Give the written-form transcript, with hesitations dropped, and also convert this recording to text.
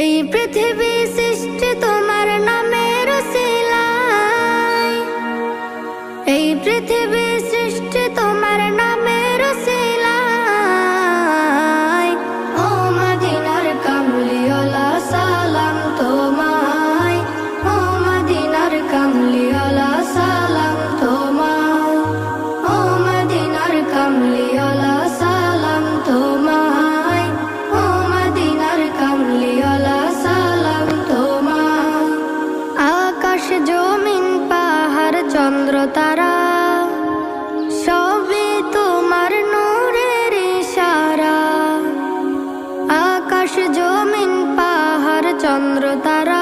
এই পৃথিবী সৃষ্টি তোমার নামের উসিলায়, এই পৃথিবী সৃষ্টি তোমার নামের উসিলায়। ও মদিনার কামলিওয়ালা সালাম তোমায়, ও মদিনার কামলিওয়ালা সালাম তোমায়, ও মদিনার কামলিওয়ালা সালাম তোমায়, ও মদিনার কামলিওয়ালা সালাম তোমায়। আকাশ জমিন পাহাড় চন্দ্র তারা সবই তোমার নূরের ইশারা। আকাশ জমিন পাহাড় চন্দ্র তারা